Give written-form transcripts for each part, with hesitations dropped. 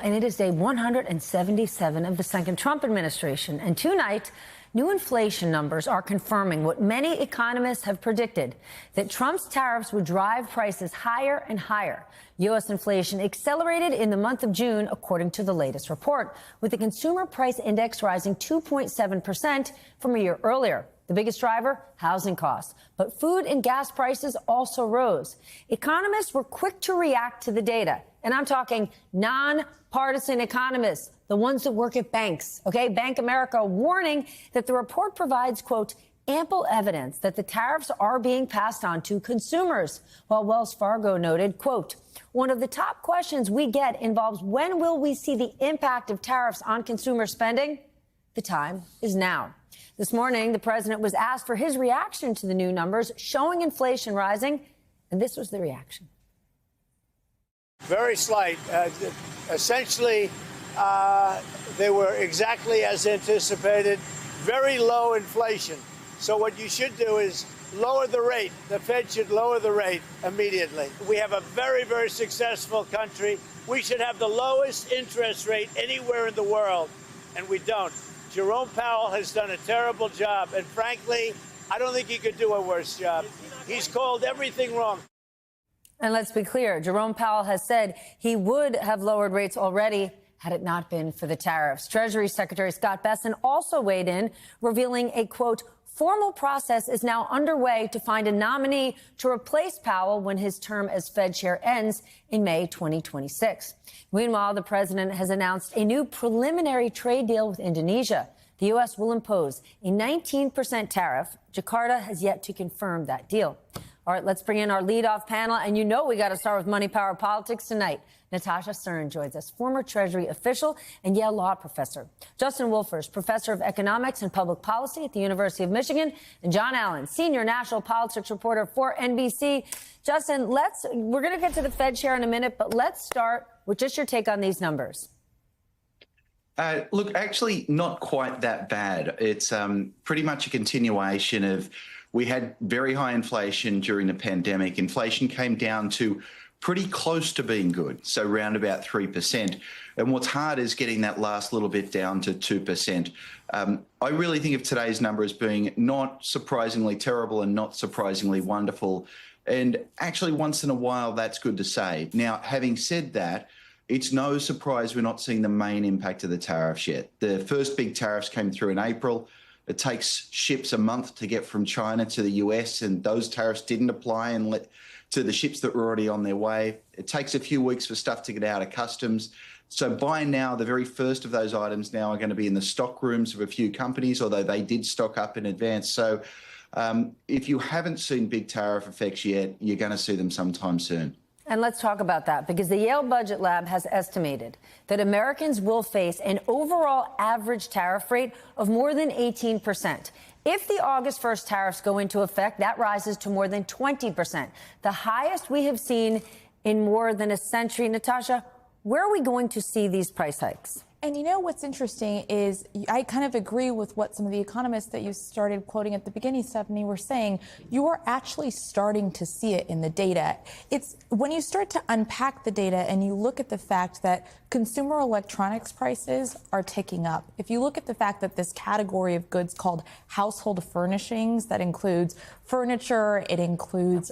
and it is day 177 of the second Trump administration. And tonight, new inflation numbers are confirming what many economists have predicted, that Trump's tariffs would drive prices higher and higher. U.S. inflation accelerated in the month of June, according to the latest report, with the consumer price index rising 2.7% from a year earlier. The biggest driver, housing costs. But food and gas prices also rose. Economists were quick to react to the data. And I'm talking nonpartisan economists, the ones that work at banks. Okay, Bank America warning that the report provides, quote, ample evidence that the tariffs are being passed on to consumers. While Wells Fargo noted, quote, one of the top questions we get involves when will we see the impact of tariffs on consumer spending? The time is now. This morning, the president was asked for his reaction to the new numbers showing inflation rising, and this was the reaction. Very slight. Essentially, they were exactly as anticipated. Very low inflation. So what you should do is lower the rate. The Fed should lower the rate immediately. We have a very, very successful country. We should have the lowest interest rate anywhere in the world, and we don't. Jerome Powell has done a terrible job, and frankly, I don't think he could do a worse job. He's called everything wrong. And let's be clear, Jerome Powell has said he would have lowered rates already had it not been for the tariffs. Treasury Secretary Scott Bessent also weighed in, revealing a, quote, formal process is now underway to find a nominee to replace Powell when his term as Fed chair ends in May 2026. Meanwhile, the president has announced a new preliminary trade deal with Indonesia. The U.S. will impose a 19% tariff. Jakarta has yet to confirm that deal. All right, let's bring in our leadoff panel. And you know we got to start with Money, Power, Politics tonight. Natasha Stern joins us, former Treasury official and Yale Law professor. Justin Wolfers, professor of economics and public policy at the University of Michigan. And John Allen, senior national politics reporter for NBC. Justin, we're going to get to the Fed chair in a minute, but let's start with just your take on these numbers. Look, actually not quite that bad. It's pretty much a continuation of, we had very high inflation during the pandemic. Inflation came down to pretty close to being good, so around about 3%. And what's hard is getting that last little bit down to 2%. I really think of today's number as being not surprisingly terrible and not surprisingly wonderful. And actually, once in a while, that's good to say. Now, having said that, it's no surprise we're not seeing the main impact of the tariffs yet. The first big tariffs came through in April. It takes ships a month to get from China to the US, and those tariffs didn't apply to the ships that were already on their way. It takes a few weeks for stuff to get out of customs. So by now, the very first of those items now are going to be in the stock rooms of a few companies, although they did stock up in advance. So if you haven't seen big tariff effects yet, you're going to see them sometime soon. And let's talk about that, because the Yale Budget Lab has estimated that Americans will face an overall average tariff rate of more than 18%. If the August 1st tariffs go into effect, that rises to more than 20%, the highest we have seen in more than a century. Natasha, where are we going to see these price hikes? And you know what's interesting is I kind of agree with what some of the economists that you started quoting at the beginning, Stephanie, were saying. You are actually starting to see it in the data. It's when you start to unpack the data and you look at the fact that consumer electronics prices are ticking up. If you look at the fact that this category of goods called household furnishings, that includes furniture, it includes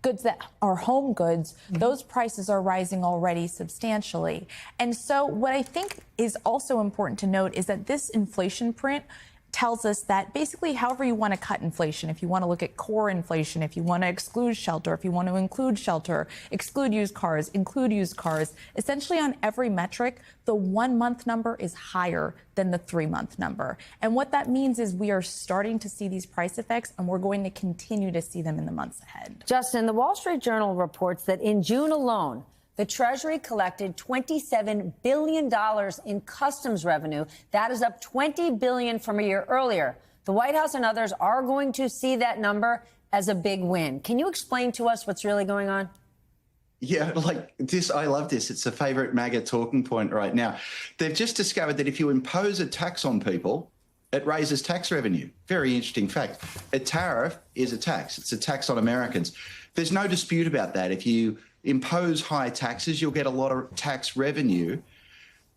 goods that are home goods, those prices are rising already substantially. And so what I think is also important to note is that this inflation print tells us that basically however you want to cut inflation, if you want to look at core inflation, if you want to exclude shelter, if you want to include shelter, exclude used cars, include used cars, essentially on every metric, the 1 month number is higher than the 3 month number. And what that means is we are starting to see these price effects, and we're going to continue to see them in the months ahead. Justin, the Wall Street Journal reports that in June alone, the Treasury collected $27 billion in customs revenue. That is up $20 billion from a year earlier. The White House and others are going to see that number as a big win. Can you explain to us what's really going on? Yeah, like this, I love this. It's a favorite MAGA talking point right now. They've just discovered that if you impose a tax on people, it raises tax revenue. Very interesting fact. A tariff is a tax. It's a tax on Americans. There's no dispute about that. If you impose high taxes, you'll get a lot of tax revenue.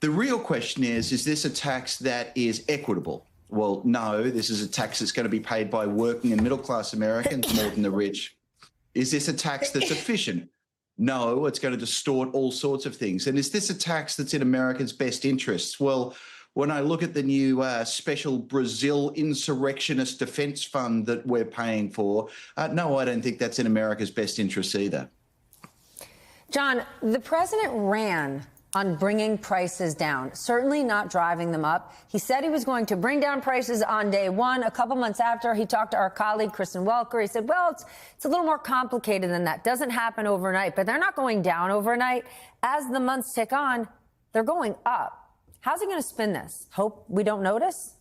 The real question is this a tax that is equitable? Well, no, this is a tax that's going to be paid by working and middle-class Americans more than the rich. Is this a tax that's efficient? No, it's going to distort all sorts of things. And is this a tax that's in Americans' best interests? Well, when I look at the new special Brazil insurrectionist defense fund that we're paying for, no, I don't think that's in America's best interests either. John, the president ran on bringing prices down, certainly not driving them up. He said he was going to bring down prices on day one. A couple months after, he talked to our colleague, Kristen Welker. He said, well, it's a little more complicated than that. Doesn't happen overnight, but they're not going down overnight. As the months tick on, they're going up. How's he going to spin this? Hope we don't notice?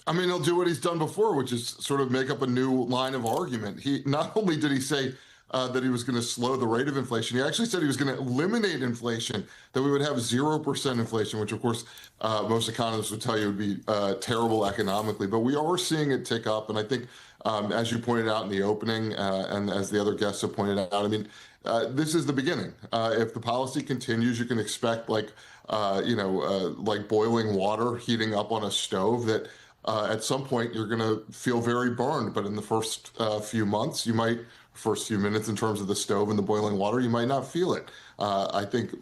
I mean, he'll do what he's done before, which is sort of make up a new line of argument. He not only did he say that he was going to slow the rate of inflation. He actually said he was going to eliminate inflation, that we would have 0% inflation, which, of course, most economists would tell you would be terrible economically. But we are seeing it tick up. And I think, as you pointed out in the opening, and as the other guests have pointed out, I mean, this is the beginning. If the policy continues, you can expect like boiling water heating up on a stove that at some point you're going to feel very burned. But in the first few months, first few minutes in terms of the stove and the boiling water, you might not feel it. I think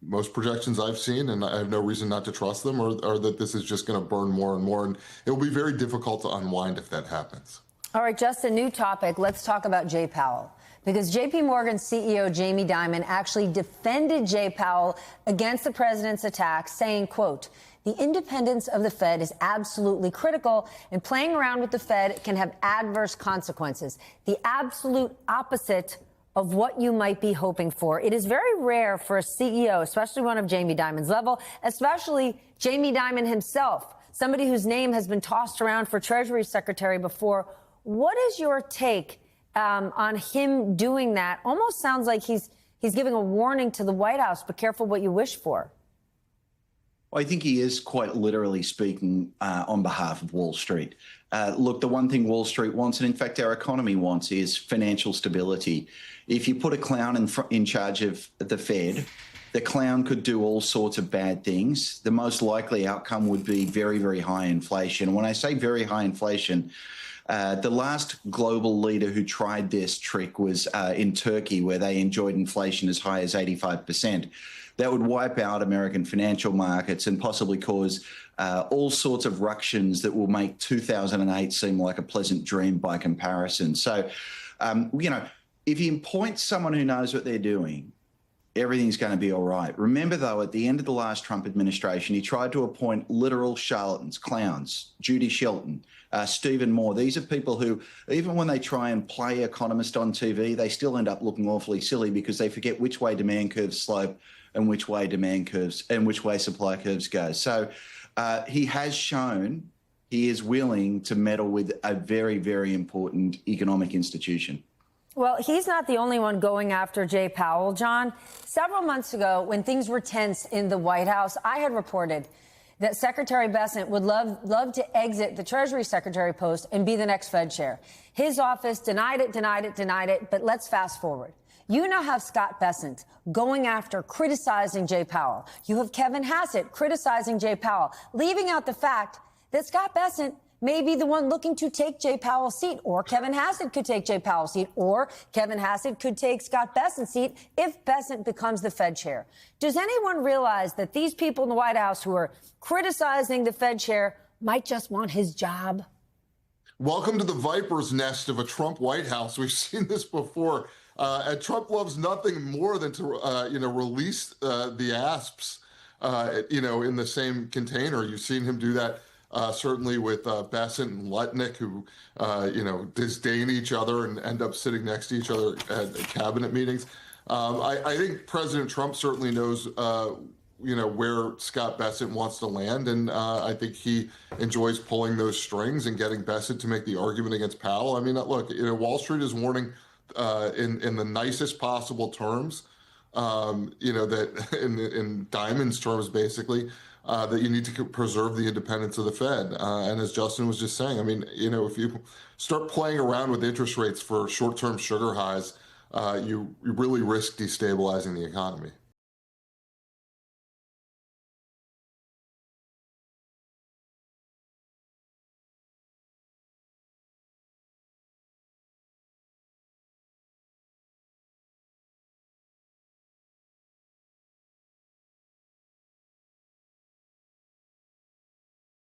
most projections I've seen, and I have no reason not to trust them, are that this is just going to burn more and more. And it will be very difficult to unwind if that happens. All right, just a new topic. Let's talk about Jay Powell. Because J.P. Morgan CEO Jamie Dimon actually defended Jay Powell against the president's attacks, saying, quote, the independence of the Fed is absolutely critical, and playing around with the Fed can have adverse consequences, the absolute opposite of what you might be hoping for. It is very rare for a CEO, especially one of Jamie Dimon's level, especially Jamie Dimon himself, somebody whose name has been tossed around for Treasury Secretary before. What is your take on him doing that? Almost sounds like he's giving a warning to the White House, but careful what you wish for. I think he is quite literally speaking on behalf of Wall Street. Look, the one thing Wall Street wants, and in fact our economy wants, is financial stability. If you put a clown in charge of the Fed, the clown could do all sorts of bad things. The most likely outcome would be very, very high inflation. When I say very high inflation, the last global leader who tried this trick was in Turkey, where they enjoyed inflation as high as 85%. That would wipe out American financial markets and possibly cause all sorts of ructions that will make 2008 seem like a pleasant dream by comparison. So, if you appoint someone who knows what they're doing, everything's going to be all right. Remember, though, at the end of the last Trump administration, he tried to appoint literal charlatans, clowns, Judy Shelton, Stephen Moore. These are people who, even when they try and play economist on TV, they still end up looking awfully silly because they forget which way demand curves slope and which way demand curves and which way supply curves go. So he has shown he is willing to meddle with a very, very important economic institution. Well, he's not the only one going after Jay Powell, John. Several months ago, when things were tense in the White House, I had reported that Secretary Bessent would love to exit the Treasury Secretary post and be the next Fed chair. His office denied it, but let's fast forward. You now have Scott Bessent going after, criticizing Jay Powell. You have Kevin Hassett criticizing Jay Powell, leaving out the fact that Scott Bessent may be the one looking to take Jay Powell's seat, or Kevin Hassett could take Jay Powell's seat, or Kevin Hassett could take Scott Bessent's seat if Bessent becomes the Fed chair. Does anyone realize that these people in the White House who are criticizing the Fed chair might just want his job? Welcome to the viper's nest of a Trump White House. We've seen this before. And Trump loves nothing more than to, release the asps, in the same container. You've seen him do that certainly with Bessent and Lutnick, who, disdain each other and end up sitting next to each other at cabinet meetings. I think President Trump certainly knows, where Scott Bessent wants to land. And I think he enjoys pulling those strings and getting Bessent to make the argument against Powell. I mean, look, Wall Street is warning in the nicest possible terms, that in Dimon's terms, basically, that you need to preserve the independence of the Fed. And as Justin was just saying, I mean, if you start playing around with interest rates for short-term sugar highs, you really risk destabilizing the economy.